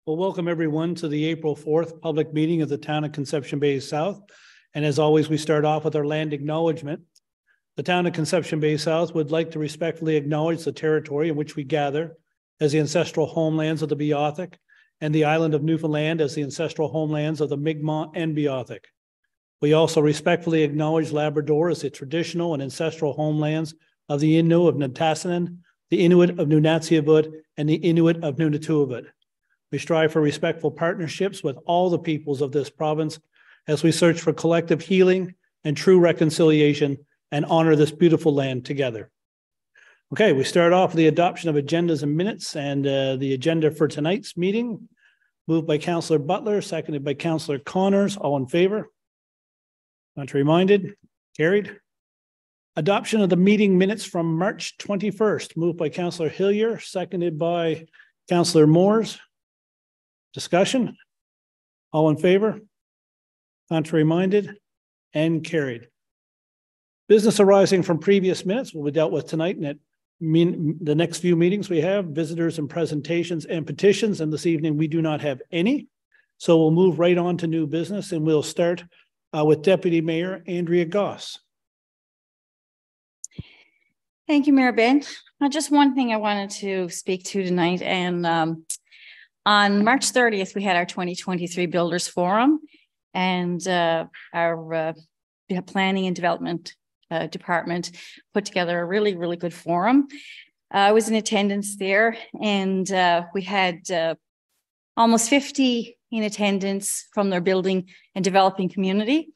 Well, welcome everyone to the April 4th public meeting of the Town of Conception Bay South. And as always, we start off with our land acknowledgement. The Town of Conception Bay South would like to respectfully acknowledge the territory in which we gather as the ancestral homelands of the Beothuk and the island of Newfoundland as the ancestral homelands of the Mi'kmaq and Beothuk. We also respectfully acknowledge Labrador as the traditional and ancestral homelands of the Innu of Nitassinan, the Inuit of Nunatsiavut, and the Inuit of Nunatuavut. We strive for respectful partnerships with all the peoples of this province as we search for collective healing and true reconciliation and honor this beautiful land together. Okay, we start off with the adoption of agendas and minutes, and the agenda for tonight's meeting, moved by Councillor Butler, seconded by Councillor Connors. All in favor? Contrary minded? Carried. Adoption of the meeting minutes from March 21st, moved by Councillor Hillier, seconded by Councillor Moores. Discussion? All in favor? Contrary minded? And carried. Business arising from previous minutes will be dealt with tonight, and the next few meetings we have visitors and presentations and petitions, and this evening we do not have any. So we'll move right on to new business, and we'll start with Deputy Mayor Andrea Goss. Thank you, Mayor Ben. Just one thing I wanted to speak to tonight, and on March 30th, we had our 2023 Builders Forum, and our Planning and Development Department put together a really, really good forum. I was in attendance there, and we had almost 50 in attendance from their building and developing community.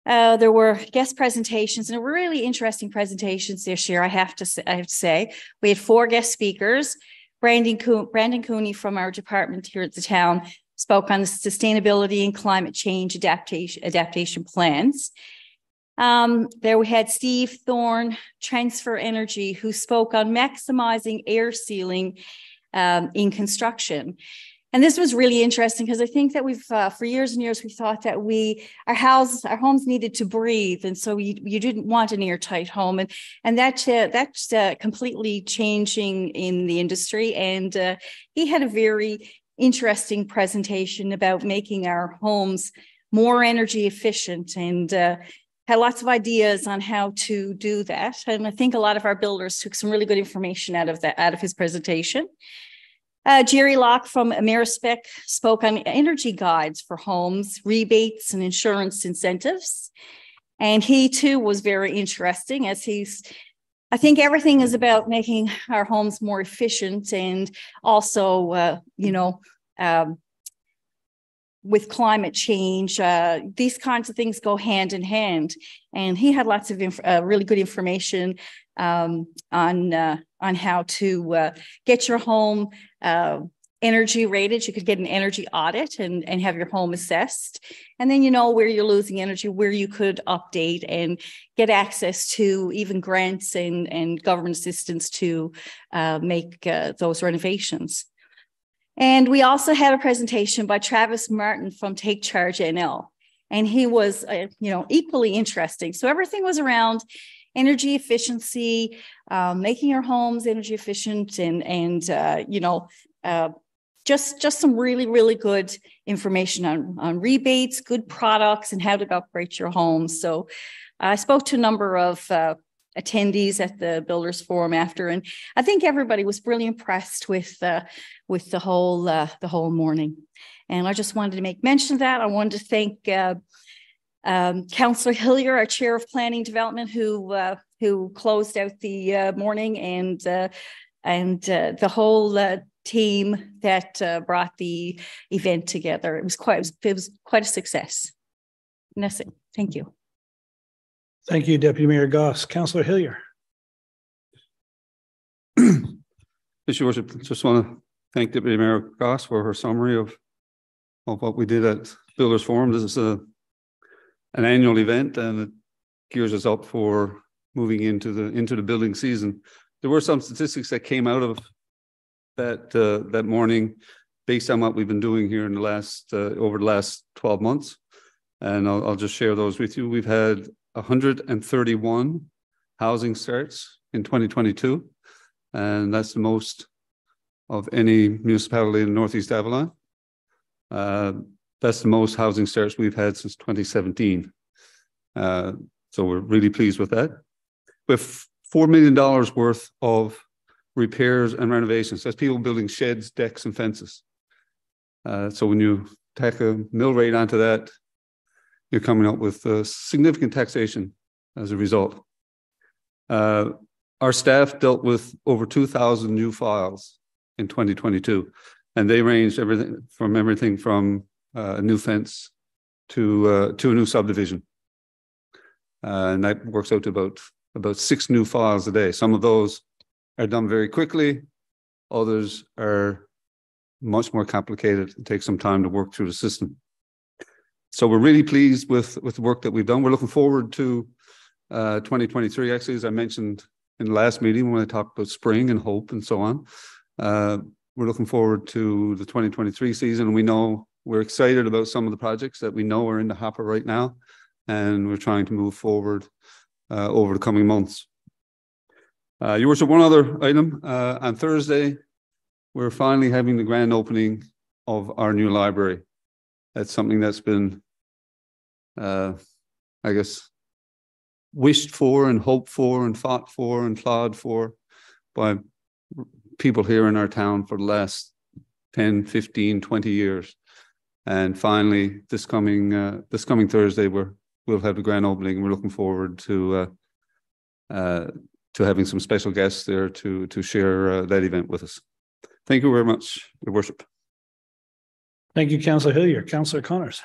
There were guest presentations, and really interesting presentations this year, I have to say. We had 4 guest speakers. Brandon Cooney from our department here at the town spoke on the sustainability and climate change adaptation plans. There we had Steve Thorne, Transfer Energy, who spoke on maximizing air sealing in construction. And this was really interesting because I think that we've, for years and years, we thought that our homes needed to breathe. And so you didn't want an airtight home. And that's completely changing in the industry. And he had a very interesting presentation about making our homes more energy efficient, and had lots of ideas on how to do that. And I think a lot of our builders took some really good information out of his presentation. Jerry Locke from Amerispec spoke on energy guides for homes, rebates, and insurance incentives. And he too was very interesting, as I think everything is about making our homes more efficient, and also, with climate change, these kinds of things go hand in hand. And he had lots of really good information on how to get your home energy rated. You could get an energy audit and have your home assessed. And then you know where you're losing energy, where you could update and get access to even grants and government assistance to make those renovations. And we also had a presentation by Travis Martin from Take Charge NL. And he was, equally interesting. So everything was around energy efficiency, making your homes energy efficient, and just some really, really good information on rebates, good products, and how to upgrade your homes. So I spoke to a number of attendees at the Builders Forum after, and I think everybody was really impressed with the whole morning. And I just wanted to make mention of that. I wanted to thank Councillor Hillier, our Chair of Planning Development, who closed out the morning, and the whole team that brought the event together. It was quite a success. And that's it. Thank you. Thank you, Deputy Mayor Goss. Councillor Hillier. Mr. Worship, just want to thank Deputy Mayor Goss for her summary of what we did at Builders Forum. This is an annual event, and it gears us up for moving into the building season. There were some statistics that came out of that morning based on what we've been doing here in the last over the last 12 months, and I'll just share those with you. We've had 131 housing starts in 2022, and that's the most of any municipality in Northeast Avalon. That's the most housing starts we've had since 2017. So we're really pleased with that. With $4 million worth of repairs and renovations. That's people building sheds, decks, and fences. So when you tack a mill rate onto that, you're coming up with significant taxation as a result. Our staff dealt with over 2,000 new files in 2022, and they ranged everything from a new fence to a new subdivision. And that works out to about 6 new files a day. Some of those are done very quickly. Others are much more complicated and take some time to work through the system. So we're really pleased with the work that we've done. We're looking forward to 2023. Actually, as I mentioned in the last meeting when I talked about spring and hope and so on, we're looking forward to the 2023 season. We know we're excited about some of the projects that we know are in the hopper right now, and we're trying to move forward over the coming months. Your Worship, one other item. On Thursday, we're finally having the grand opening of our new library. That's something that's been, I guess, wished for and hoped for and fought for and clawed for by people here in our town for the last 10, 15, 20 years. And finally, this coming Thursday, we'll have the grand opening. We're looking forward to having some special guests there to share that event with us. Thank you very much, Your Worship. Thank you, Councillor Hillier. Councillor Connors.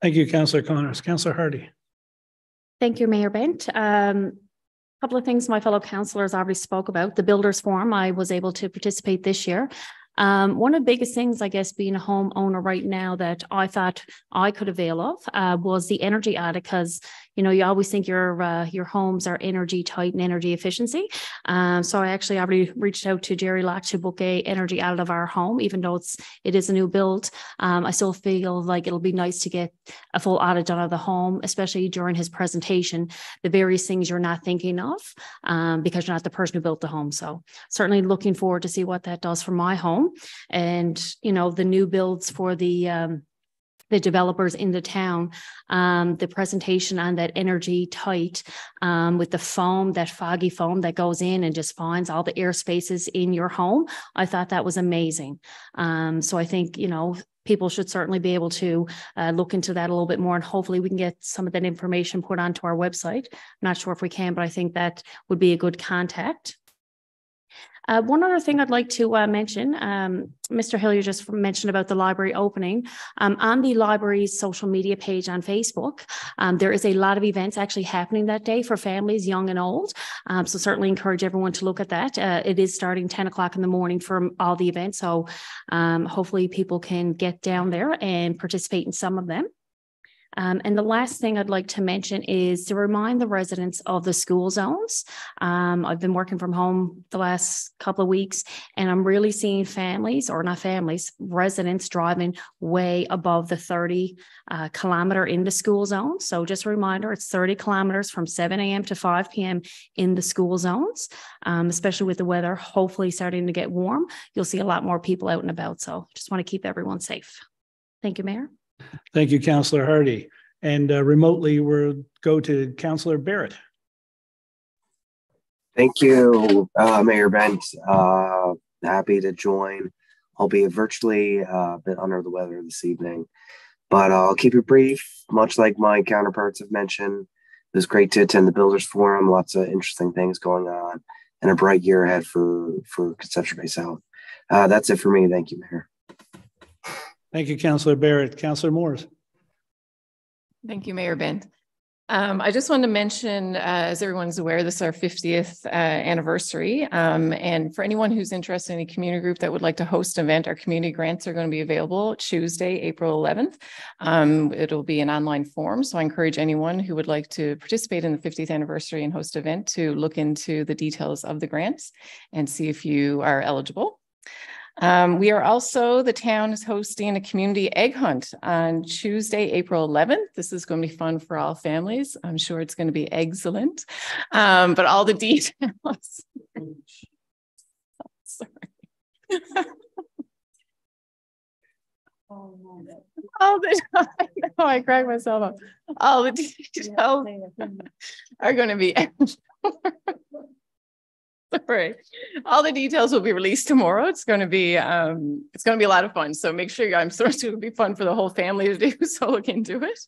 Thank you, Councillor Connors. Councillor Hardy. Thank you, Mayor Bent. Couple of things my fellow councillors already spoke about. The Builders Forum, I was able to participate this year. One of the biggest things, I guess, being a homeowner right now that I thought I could avail of was the energy audit, because you know you always think your homes are energy tight and energy efficiency. So I actually already reached out to Jerry Locke to book a energy audit of our home, even though it is a new build. I still feel like it'll be nice to get a full audit done of the home, especially during his presentation, the various things you're not thinking of because you're not the person who built the home. So certainly looking forward to see what that does for my home. And, you know, the new builds for the the developers in the town, the presentation on that energy tight with the foam, that foggy foam that goes in and just finds all the air spaces in your home. I thought that was amazing. So I think, you know, people should certainly be able to look into that a little bit more, and hopefully we can get some of that information put onto our website. I'm not sure if we can, but I think that would be a good contact. One other thing I'd like to mention, Mr. Hillier just mentioned about the library opening. On the library's social media page on Facebook, there is a lot of events actually happening that day for families, young and old. So certainly encourage everyone to look at that. It is starting 10 o'clock in the morning for all the events. So hopefully people can get down there and participate in some of them. And the last thing I'd like to mention is to remind the residents of the school zones. I've been working from home the last couple of weeks, and I'm really seeing families, or not families, residents driving way above the 30 kilometer in the school zone. So just a reminder, it's 30 kilometers from 7 a.m. to 5 p.m. in the school zones, especially with the weather hopefully starting to get warm. You'll see a lot more people out and about. So just want to keep everyone safe. Thank you, Mayor. Thank you, Councillor Hardy. And remotely, we'll go to Councillor Barrett. Thank you, Mayor Bent. Happy to join, albeit virtually, a bit under the weather this evening. But I'll keep it brief. Much like my counterparts have mentioned, it was great to attend the Builders Forum. Lots of interesting things going on, and a bright year ahead for Conception Bay South. That's it for me. Thank you, Mayor. Thank you, Councillor Barrett. Councillor Moores. Thank you, Mayor Bent. I just wanted to mention, as everyone's aware, this is our 50th anniversary. And for anyone who's interested in a community group that would like to host an event, our community grants are going to be available Tuesday, April 11th. It'll be an online form. So I encourage anyone who would like to participate in the 50th anniversary and host an event to look into the details of the grants and see if you are eligible. We are also, the town is hosting a community egg hunt on Tuesday, April 11th. This is going to be fun for all families. I'm sure it's going to be excellent. But all the details. Sorry. I cracked myself up. All the details are going to be Sorry. All the details will be released tomorrow. It's going to be a lot of fun. So make sure, I'm sure it will be fun for the whole family to do. So look into it.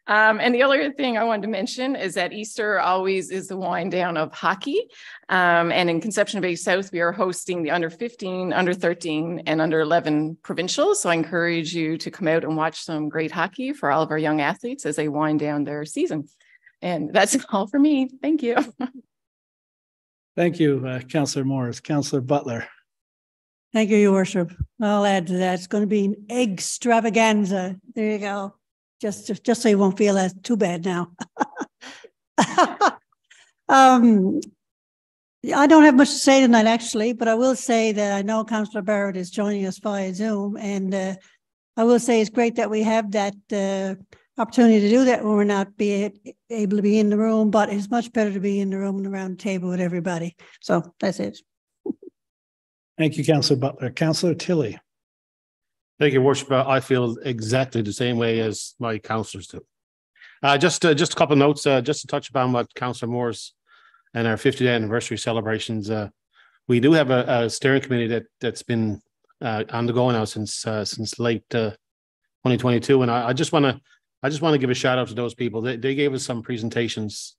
And the other thing I wanted to mention is that Easter always is the wind down of hockey. And in Conception Bay South, we are hosting the under 15, under 13, and under 11 provincials. So I encourage you to come out and watch some great hockey for all of our young athletes as they wind down their season. And that's all for me. Thank you. Thank you, Councillor Morris. Councillor Butler. Thank you, Your Worship. I'll add to that. It's going to be an extravaganza. There you go. Just so you won't feel too bad now. I don't have much to say tonight, actually, but I will say that I know Councillor Barrett is joining us via Zoom, and I will say it's great that we have that opportunity to do that when we're not able to be in the room, but it's much better to be in the room and around the table with everybody. So that's it. Thank you, Councillor Butler. Councillor Tilley. Thank you, Worship. I feel exactly the same way as my councillors do. Just a couple of notes, just to touch upon what Councillor Moore's and our 50th anniversary celebrations. We do have a steering committee that's been on the go now since late 2022, and I just want to give a shout out to those people. They gave us some presentations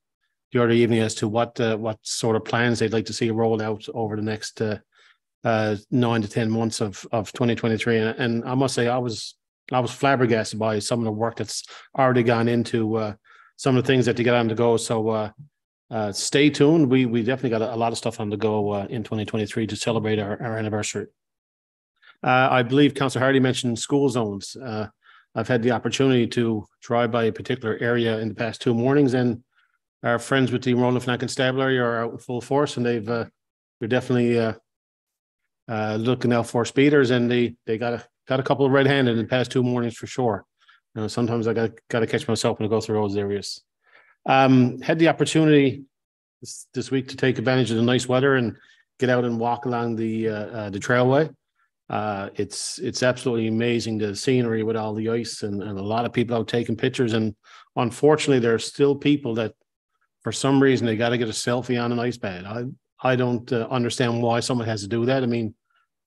the other evening as to what sort of plans they'd like to see rolled out over the next 9 to 10 months of 2023. And I must say, I was flabbergasted by some of the work that's already gone into some of the things that they get on the go. So stay tuned. We definitely got a lot of stuff on the go in 2023 to celebrate our anniversary. I believe Councillor Hardy mentioned school zones. I've had the opportunity to drive by a particular area in the past 2 mornings, and our friends with the Roland Flank Constabulary are out in full force, and they're definitely looking out for speeders, and they got a couple of red-handed in the past 2 mornings for sure. You know, sometimes I got to catch myself when I go through those areas. Had the opportunity this week to take advantage of the nice weather and get out and walk along the trailway. It's absolutely amazing, the scenery with all the ice and a lot of people out taking pictures. And unfortunately, there are still people that for some reason they got to get a selfie on an ice pad. I don't understand why someone has to do that. I mean,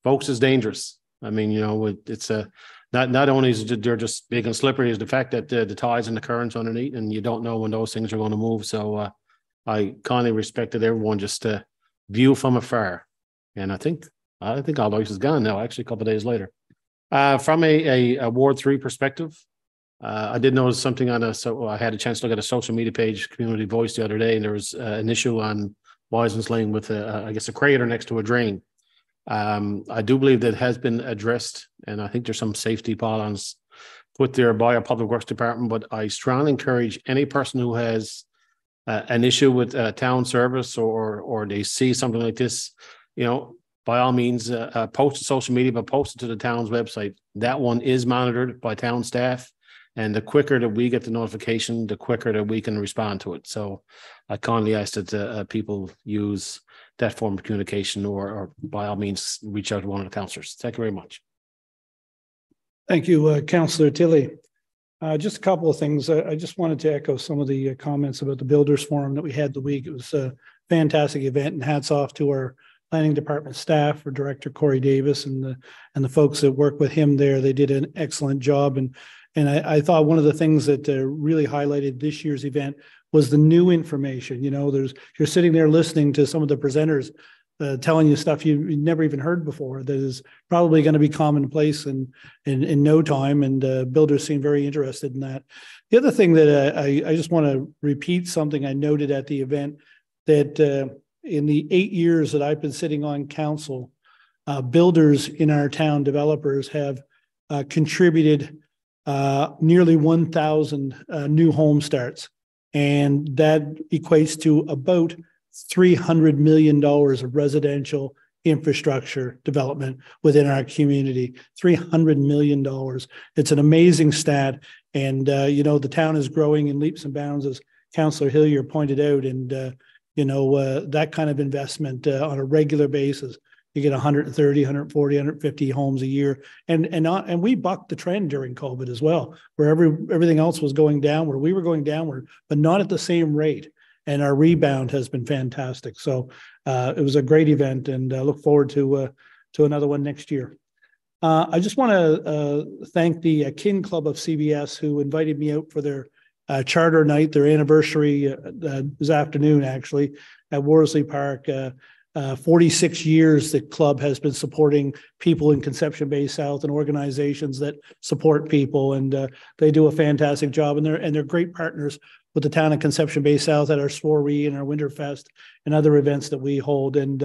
folks, is dangerous. I mean, you know, it's not only is they're just big and slippery, is the fact that the tides and the currents underneath, and you don't know when those things are going to move. So I kindly respected everyone just to view from afar. And I think all ice is gone now, actually, a couple of days later. From a Ward 3 perspective, I did notice something so I had a chance to look at a social media page, Community Voice, the other day, and there was an issue on Wisens Lane with I guess a crater next to a drain. I do believe that has been addressed, and I think there's some safety pylons put there by our Public Works Department, but I strongly encourage any person who has an issue with town service or they see something like this, you know, by all means, post to social media, but post it to the town's website. That one is monitored by town staff, and the quicker that we get the notification, the quicker that we can respond to it. So I kindly ask that people use that form of communication or by all means, reach out to one of the councillors. Thank you very much. Thank you, Councillor Tilley. Just a couple of things. I just wanted to echo some of the comments about the Builders Forum that we had the week. It was a fantastic event, and hats off to our planning department staff, for Director Corey Davis and the folks that work with him there. They did an excellent job. And I thought one of the things that really highlighted this year's event was the new information. You know, you're sitting there listening to some of the presenters telling you stuff you never even heard before that is probably going to be commonplace in no time. And builders seem very interested in that. The other thing that I just want to repeat something I noted at the event, that in the 8 years that I've been sitting on council, builders in our town, developers, have contributed nearly 1,000 new home starts. And that equates to about $300 million of residential infrastructure development within our community. $300 million. It's an amazing stat. And, you know, the town is growing in leaps and bounds, as Councillor Hillier pointed out. And, you know, that kind of investment on a regular basis, you get 130, 140, 150 homes a year. And we bucked the trend during COVID as well, where everything else was going downward. We were going downward, but not at the same rate. And our rebound has been fantastic. So it was a great event, and I look forward to another one next year. I just want to thank the Kin Club of CBS, who invited me out for their charter night, their anniversary this afternoon, actually, at Worsley Park. 46 years the club has been supporting people in Conception Bay South and organizations that support people, and they do a fantastic job, and they're great partners with the town of Conception Bay South at our soiree and our Winterfest and other events that we hold. And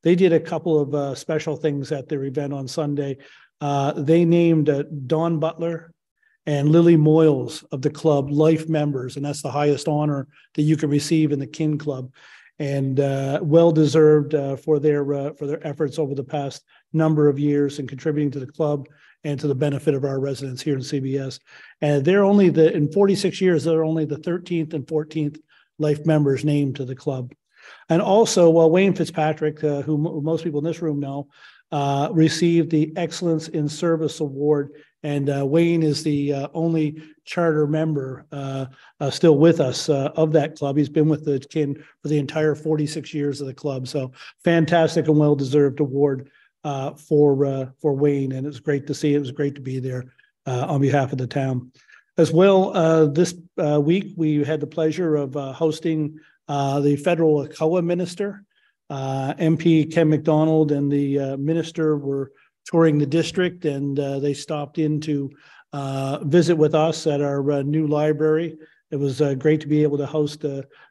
they did a couple of special things at their event on Sunday. They named Don Butler and Lily Moyles of the club life members, and that's the highest honor that you can receive in the Kin Club. And well-deserved for their efforts over the past number of years in contributing to the club and to the benefit of our residents here in CBS. And they're only in 46 years, they're only the 13th and 14th life members named to the club. And also, Wayne Fitzpatrick, who most people in this room know, received the Excellence in Service Award. And Wayne is the only charter member still with us of that club. He's been with the Kin for the entire 46 years of the club. So fantastic and well-deserved award for Wayne. And it was great to see. It was great to be there on behalf of the town. As well, this week, we had the pleasure of hosting the federal ACOA minister. MP Ken McDonald and the minister were touring the district, and they stopped in to visit with us at our new library. It was great to be able to host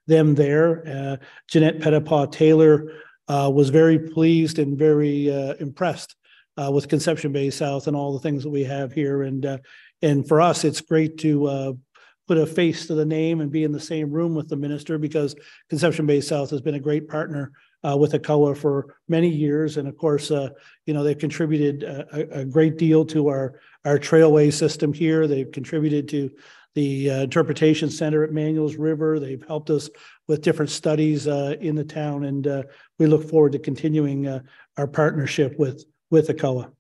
them there. Jeanette Pettipaw-Taylor was very pleased and very impressed with Conception Bay South and all the things that we have here. And for us, it's great to put a face to the name and be in the same room with the minister, because Conception Bay South has been a great partner with ACOA for many years. And of course, you know, they've contributed a great deal to our trailway system here. They've contributed to the interpretation center at Manuel's River. They've helped us with different studies in the town. And we look forward to continuing our partnership with ACOA.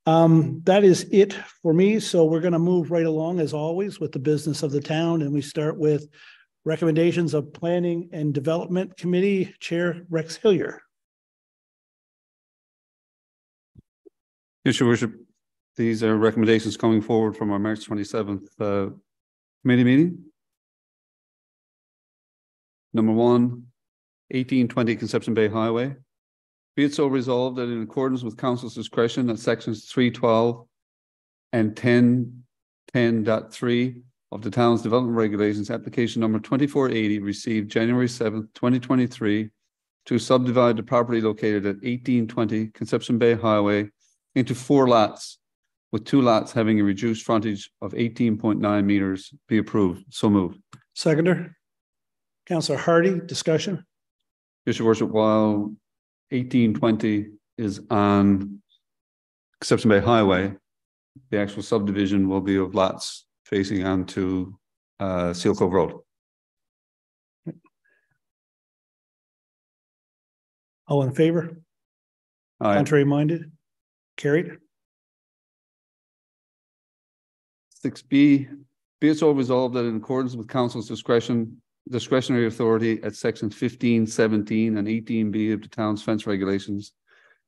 That is it for me. So we're going to move right along as always with the business of the town. And we start with recommendations of Planning and Development Committee Chair Rex Hillier. Yes, Your Worship. These are recommendations coming forward from our March 27th committee meeting. Number 1, 1820 Conception Bay Highway. Be it so resolved that in accordance with Council's discretion at sections 312 and 10.10.3 of the town's development regulations, application number 2480 received January 7th, 2023 to subdivide the property located at 1820 Conception Bay Highway into 4 lots, with 2 lots having a reduced frontage of 18.9 meters be approved. So moved. Seconder. Councillor Hardy, discussion. Yes, Your Worship, while 1820 is on Conception Bay Highway, the actual subdivision will be of lots facing onto Seal Cove Road. All in favor? Aye. Contrary minded? Carried. 6B, be it so resolved that in accordance with Council's discretionary authority at sections 15, 17, and 18B of the town's fence regulations,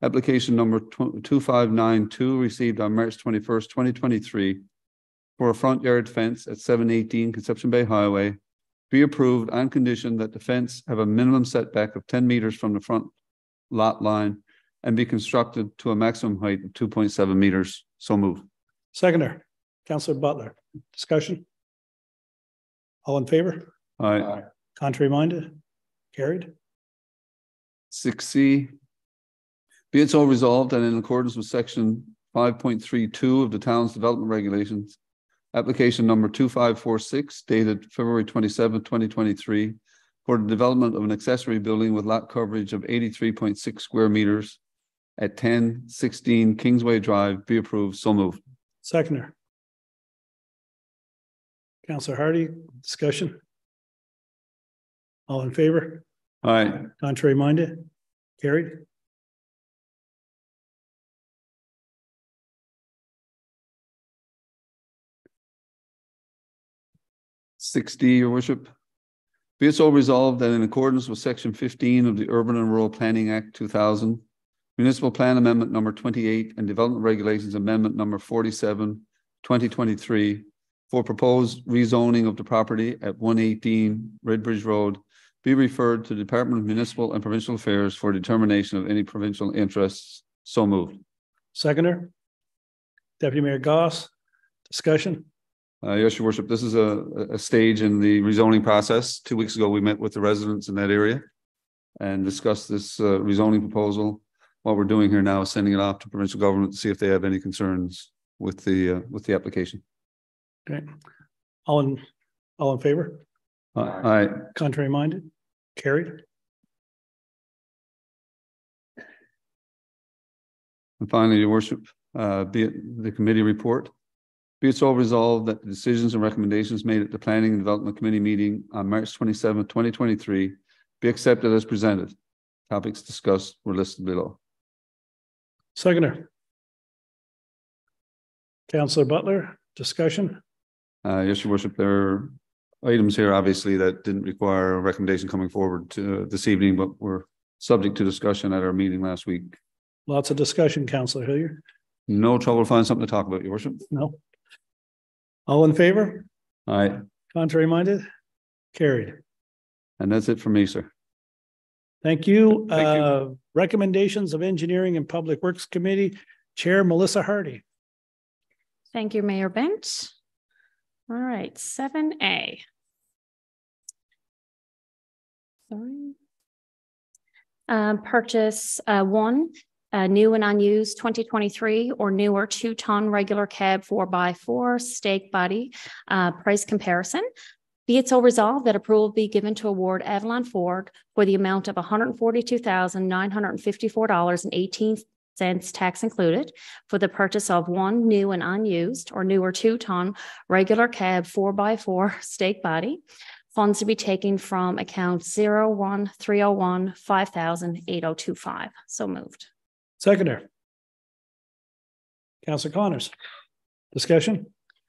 application number 2592 received on March 21st, 2023 for a front yard fence at 718 Conception Bay Highway be approved on condition that the fence have a minimum setback of 10 meters from the front lot line and be constructed to a maximum height of 2.7 meters. So moved. Seconder. Councillor Butler, discussion. All in favor? Aye. Contrary minded? Carried. 6C, be it so resolved that in accordance with section 5.32 of the town's development regulations, application number 2546 dated February 27, 2023 for the development of an accessory building with lot coverage of 83.6 square meters at 1016 Kingsway Drive be approved. So moved. Seconder. Councillor Hardy, discussion. All in favor? Aye. Contrary minded? Carried. D, Your Worship. Be it so resolved that in accordance with section 15 of the Urban and Rural Planning Act 2000, Municipal Plan Amendment number 28 and Development Regulations Amendment number 47, 2023 for proposed rezoning of the property at 118 Redbridge Road be referred to the Department of Municipal and Provincial Affairs for determination of any provincial interests. So moved. Seconder. Deputy Mayor Goss, discussion. Yes, Your Worship, this is a stage in the rezoning process. 2 weeks ago, we met with the residents in that area and discussed this rezoning proposal. What we're doing here now is sending it off to provincial government to see if they have any concerns with the application. Okay. All in favor? Aye. Contrary minded? Carried. And finally, Your Worship, be it the committee report. Be it so resolved that the decisions and recommendations made at the Planning and Development Committee meeting on March 27, 2023 be accepted as presented. Topics discussed were listed below. Seconder. Councillor Butler, discussion. Yes, Your Worship, there are items here obviously that didn't require a recommendation coming forward to this evening, but were subject to discussion at our meeting last week. Lots of discussion, Councillor Hillier. No trouble to find something to talk about, Your Worship. No. All in favor? Aye. Contrary minded? Carried. And that's it for me, sir. Thank you. Thank you. Recommendations of Engineering and Public Works Committee, Chair Melissa Hardy. Thank you, Mayor Bent. All right, 7A. Sorry. Purchase 1 new and unused 2023 or newer 2-ton regular cab 4x4 stake body price comparison. Be it so resolved that approval be given to award Avalon Ford for the amount of $142,954.18 tax included for the purchase of 1 new and unused or newer 2-ton regular cab 4x4 stake body. Funds to be taken from account 01301 5000 8025. So moved. Seconder. Councillor Connors. Discussion?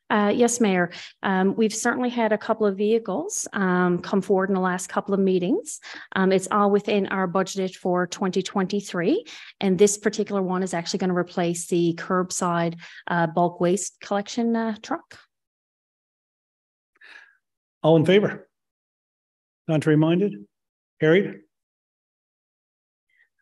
Yes, Mayor. We've certainly had a couple of vehicles come forward in the last couple of meetings. It's all within our budget for 2023. And this particular one is actually going to replace the curbside bulk waste collection truck. All in favor? Contrary minded? Carried.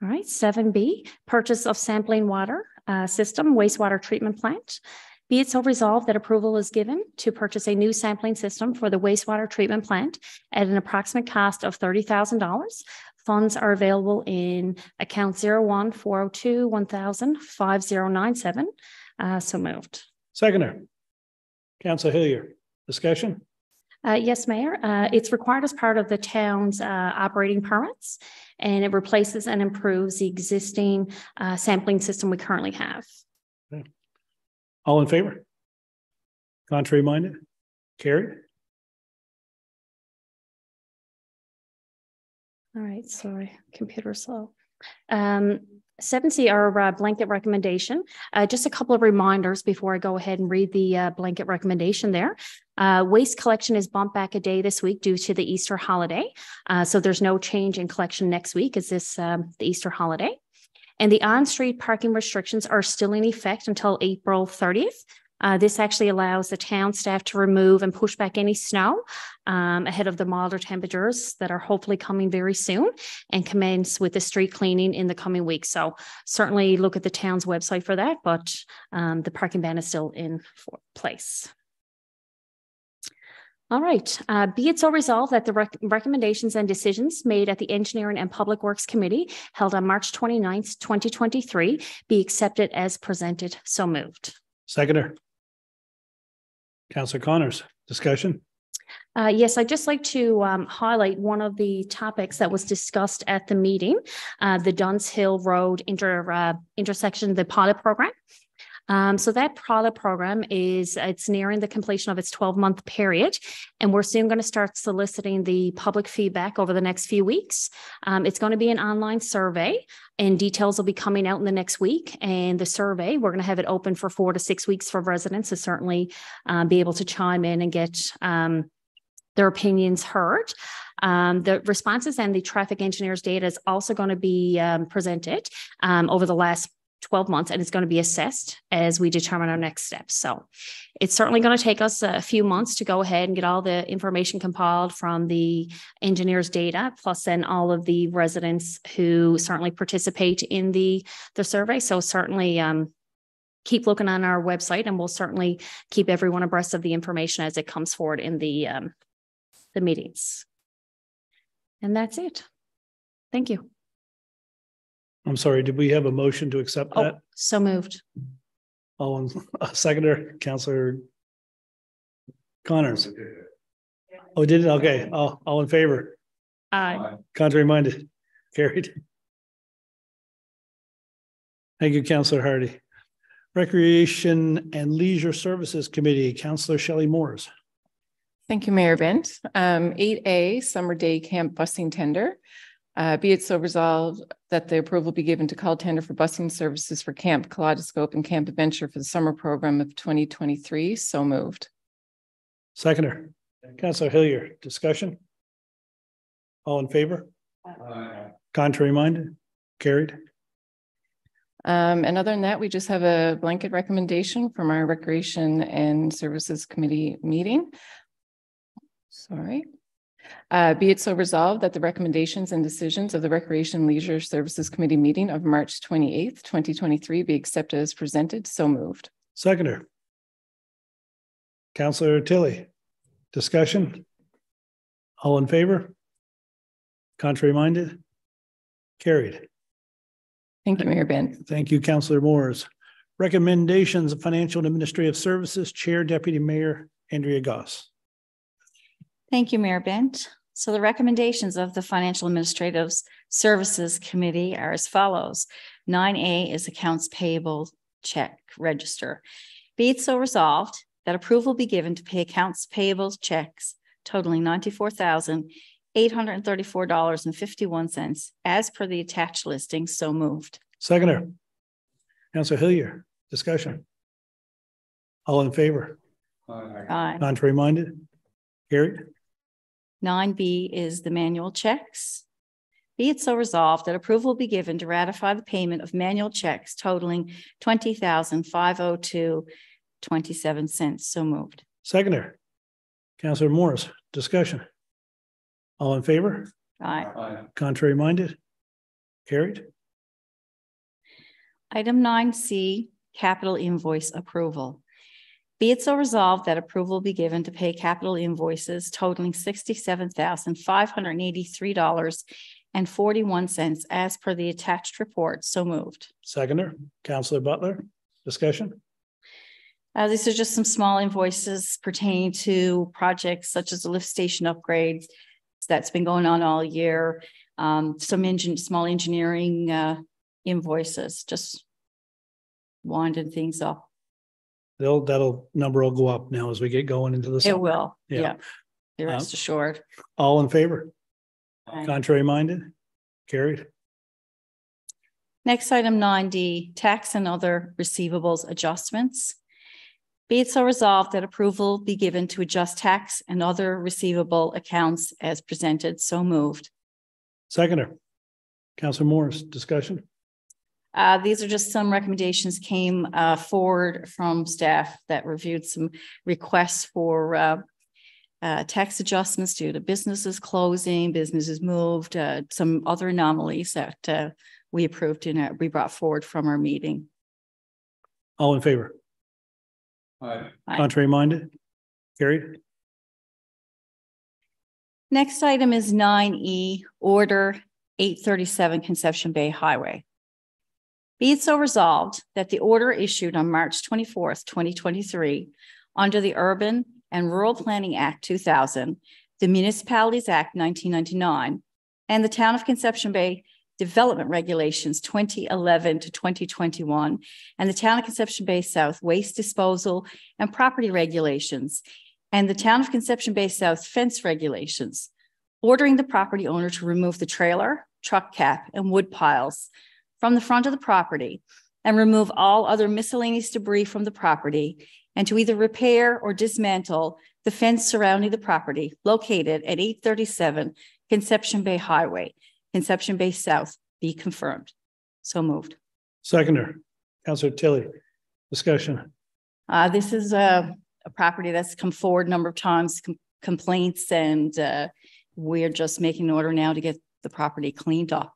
All right, 7B, purchase of sampling water system, wastewater treatment plant. Be it so resolved that approval is given to purchase a new sampling system for the wastewater treatment plant at an approximate cost of $30,000. Funds are available in account 01-402-1000-5097. So moved. Seconder. Councillor Hillier. Discussion? Yes, Mayor. It's required as part of the town's operating permits, and it replaces and improves the existing sampling system we currently have. Okay. All in favor? Contrary minded? Carried. All right, sorry, computer slow. 7C, our blanket recommendation. Just a couple of reminders before I go ahead and read the blanket recommendation there. Waste collection is bumped back a day this week due to the Easter holiday. So there's no change in collection next week as this the Easter holiday. And the on-street parking restrictions are still in effect until April 30th. This actually allows the town staff to remove and push back any snow ahead of the milder temperatures that are hopefully coming very soon, and commence with the street cleaning in the coming weeks. So certainly look at the town's website for that, but the parking ban is still in place. All right. Be it so resolved that the recommendations and decisions made at the Engineering and Public Works Committee held on March 29th, 2023 be accepted as presented. So moved. Seconder. Councillor Connors. Discussion? Yes, I'd just like to highlight one of the topics that was discussed at the meeting, the Duns Hill Road intersection, the pilot program. So that pilot program it's nearing the completion of its 12-month period, and we're soon going to start soliciting the public feedback over the next few weeks. It's going to be an online survey, and details will be coming out in the next week. And the survey, we're going to have it open for 4 to 6 weeks for residents to certainly be able to chime in and get their opinions heard. The responses and the traffic engineers data is also going to be presented over the last 12 months, and it's going to be assessed as we determine our next steps. So it's certainly going to take us a few months to go ahead and get all the information compiled from the engineers' data, plus then all of the residents who certainly participate in the survey. So certainly keep looking on our website, and we'll certainly keep everyone abreast of the information as it comes forward in the meetings. And that's it. Thank you. I'm sorry, did we have a motion to accept that? So moved. All in seconder, Councillor Connors. Oh, did it? Okay. All in favor? Aye. Contrary minded? Carried. Thank you, Councillor Hardy. Recreation and Leisure Services Committee, Councillor Shelley Moores. Thank you, Mayor Bent. 8A, summer day camp busing tender. Be it so resolved that the approval be given to call tender for busing services for Camp Kaleidoscope and Camp Adventure for the summer program of 2023. So moved. Seconder, Councillor Hillier. Discussion? All in favor? Aye. Contrary minded? Carried. And other than that, we just have a blanket recommendation from our Recreation and Services Committee meeting. Sorry. Be it so resolved that the recommendations and decisions of the Recreation and Leisure Services Committee meeting of March 28th, 2023 be accepted as presented. So moved. Seconder, Councillor Tilley. Discussion? All in favor? Contrary minded? Carried. Thank you, Mayor Bent. Thank you, Councillor Moores. Recommendations of Financial and Administrative Services Chair Deputy Mayor Andrea Goss. Thank you, Mayor Bent. So the recommendations of the Financial Administrative Services Committee are as follows. 9A is accounts payable check register. Be it so resolved that approval be given to pay accounts payable checks totaling $94,834.51 as per the attached listing. So moved. Seconder, Councillor Hillier. Discussion? All in favor? Aye. Contrary minded? Carried. 9B is the manual checks. Be it so resolved that approval be given to ratify the payment of manual checks totaling $20,502.27. So moved. Seconder. Councillor Morris, discussion. All in favor? Aye. Contrary minded? Carried. Item 9C, capital invoice approval. Be it so resolved that approval be given to pay capital invoices totaling $67,583.41 as per the attached report. So moved. Seconder. Councillor Butler, discussion. These are just some small invoices pertaining to projects such as the lift station upgrades that's been going on all year. Some small engineering invoices, just winding things up. That'll number will go up now as we get going into the summer. It will, Yeah. yeah. Be rest assured. All in favor? Aye. Contrary minded? Carried. Next item 9D, tax and other receivables adjustments. Be it so resolved that approval be given to adjust tax and other receivable accounts as presented. So moved. Seconder. Councillor Morris, discussion. These are just some recommendations came forward from staff that reviewed some requests for tax adjustments due to businesses closing, businesses moved, some other anomalies that we approved we brought forward from our meeting. All in favor? Aye. Contrary minded? Carried. Next item is 9E, Order 837 Conception Bay Highway. Be it so resolved that the order issued on March 24th, 2023, under the Urban and Rural Planning Act 2000, the Municipalities Act 1999, and the Town of Conception Bay Development Regulations 2011 to 2021, and the Town of Conception Bay South Waste Disposal and Property Regulations, and the Town of Conception Bay South Fence Regulations, ordering the property owner to remove the trailer, truck cap, and wood piles from the front of the property and remove all other miscellaneous debris from the property, and to either repair or dismantle the fence surrounding the property located at 837 Conception Bay Highway, Conception Bay South, be confirmed. So moved. Seconder. Councillor Tilley, discussion. This is a property that's come forward a number of times, complaints, and we're just making an order now to get the property cleaned up.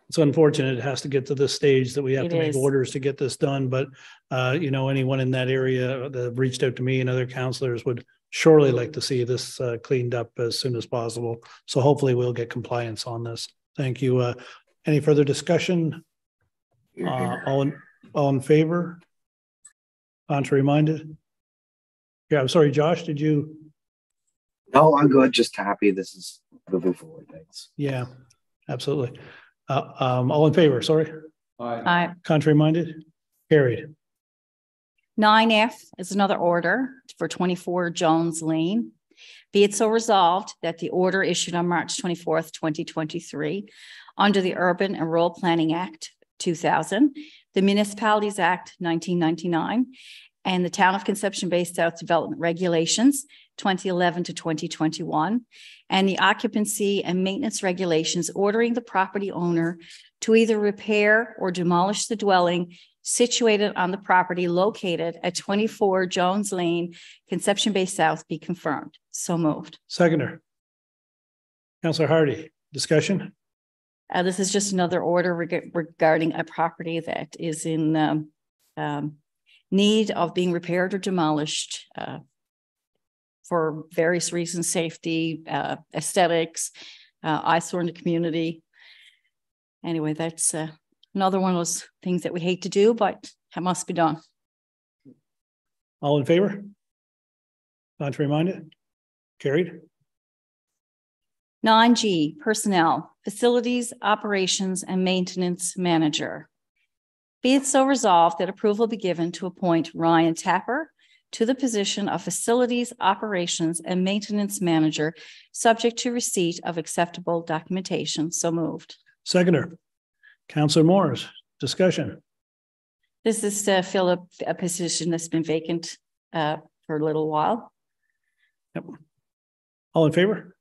It's unfortunate it has to get to this stage that we have It to make is. orders to get this done, but anyone in that area that have reached out to me and other councillors would surely like to see this cleaned up as soon as possible. So hopefully we'll get compliance on this. Thank you. Any further discussion? All in favor? Contrary minded? Yeah, I'm sorry, Josh, did you? No, I'm good. Just happy this is moving forward. Thanks. Yeah, absolutely. All in favor, sorry. Aye. Contrary minded? Carried. 9F is another order for 24 Jones Lane. Be it so resolved that the order issued on March 24th, 2023, under the Urban and Rural Planning Act 2000, the Municipalities Act 1999, and the Town of Conception Bay South Development Regulations 2011 to 2021, and the Occupancy and Maintenance Regulations ordering the property owner to either repair or demolish the dwelling situated on the property located at 24 Jones Lane, Conception Bay South, be confirmed. So moved. Seconder. Councillor Hardy, discussion? This is just another order regarding a property that is in need of being repaired or demolished for various reasons, safety, aesthetics, eyesore in the community. Anyway, that's another one of those things that we hate to do, but it must be done. All in favor? Contrary minded? Carried. 9G, Personnel, Facilities, Operations, and Maintenance Manager. Be it so resolved that approval be given to appoint Ryan Tapper to the position of Facilities, Operations, and Maintenance Manager, subject to receipt of acceptable documentation. So moved. Seconder. Councillor Morris, discussion. This is to fill a position that's been vacant for a little while. Yep. All in favor?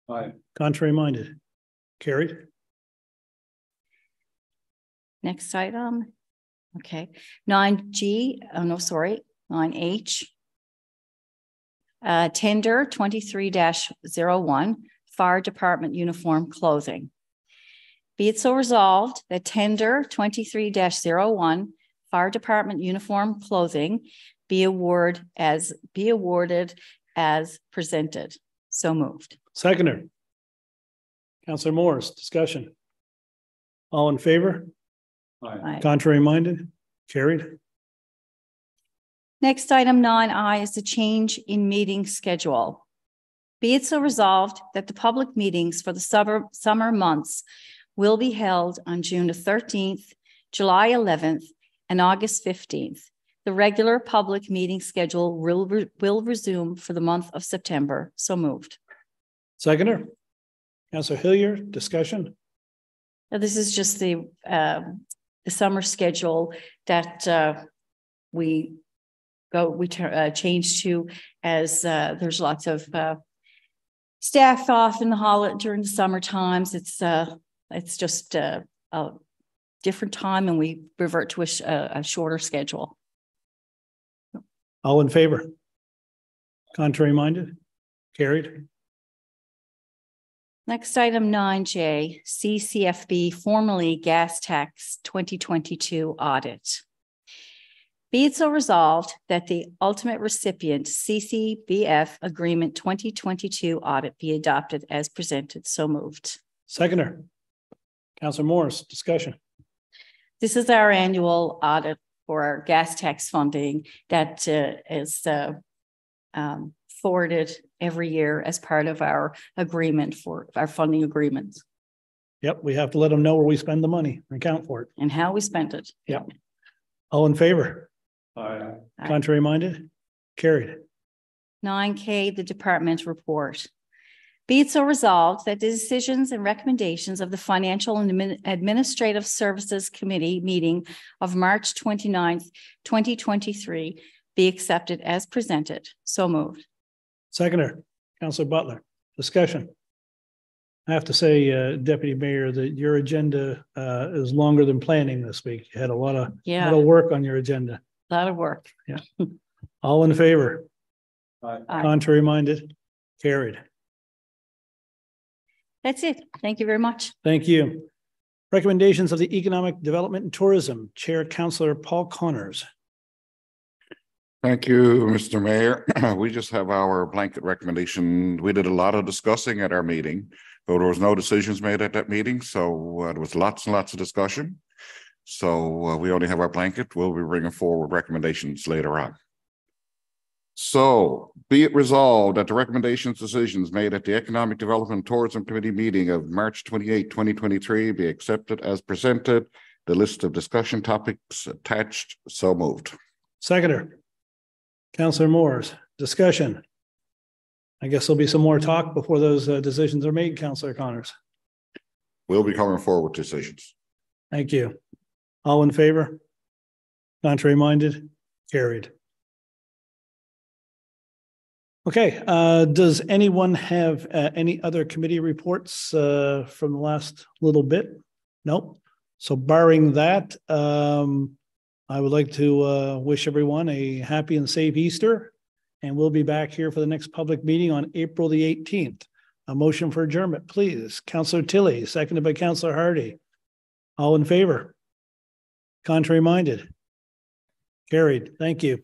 Aye. Contrary minded? Carried. Next item. Okay, 9G, oh no, sorry, 9H. Tender 23-01, Fire Department Uniform Clothing. Be it so resolved that tender 23-01, Fire Department Uniform Clothing be awarded as presented. So moved. Seconder. Councillor Morris, discussion. All in favor? Aye. Contrary minded? Carried. Next item 9I is the change in meeting schedule. Be it so resolved that the public meetings for the summer months will be held on June the 13th, July 11th, and August 15th. The regular public meeting schedule will resume for the month of September. So moved. Seconder. Councillor Hillier, discussion. Now, this is just the summer schedule that we change to as there's lots of staff off in the holiday during the summer times. It's just a different time, and we revert to a shorter schedule. All in favor? Contrary minded? Carried. Next item 9J, CCFB, formerly Gas Tax 2022 audit. Be it so resolved that the ultimate recipient CCBF Agreement 2022 audit be adopted as presented. So moved. Seconder. Councillor Morris, discussion. This is our annual audit for our gas tax funding that is forwarded every year as part of our agreement for our funding agreements. Yep, we have to let them know where we spend the money and account for it. And how we spent it. Yep. All in favor? Aye. Contrary minded? Carried. 9K, the department report. Be it so resolved that the decisions and recommendations of the Financial and Administrative Services Committee meeting of March 29th, 2023 be accepted as presented. So moved. Seconder. Councillor Butler, discussion. I have to say, Deputy Mayor, that your agenda is longer than planning this week. You had a lot of work on your agenda. A lot of work. Yeah. All in favor? Aye. Contrary minded? Carried. That's it. Thank you very much. Thank you. Recommendations of the Economic Development and Tourism Chair, Councillor Paul Connors. Thank you, Mr. Mayor. We just have our blanket recommendation. We did a lot of discussing at our meeting, but there was no decisions made at that meeting. So there was lots and lots of discussion. So we only have our blanket. We'll be bringing forward recommendations later on. So be it resolved that the recommendations, decisions made at the Economic Development and Tourism Committee meeting of March 28, 2023 be accepted as presented. The list of discussion topics attached. So moved. Seconder. Councillor Moores, discussion. I guess there'll be some more talk before those decisions are made, Councillor Connors. We'll be coming forward with decisions. Thank you. All in favor? Contrary minded? Carried. Okay, does anyone have any other committee reports from the last little bit? Nope. So barring that, I would like to wish everyone a happy and safe Easter, and we'll be back here for the next public meeting on April the 18th. A motion for adjournment, please. Councillor Tilley, seconded by Councillor Hardy. All in favor? Contrary minded? Carried. Thank you.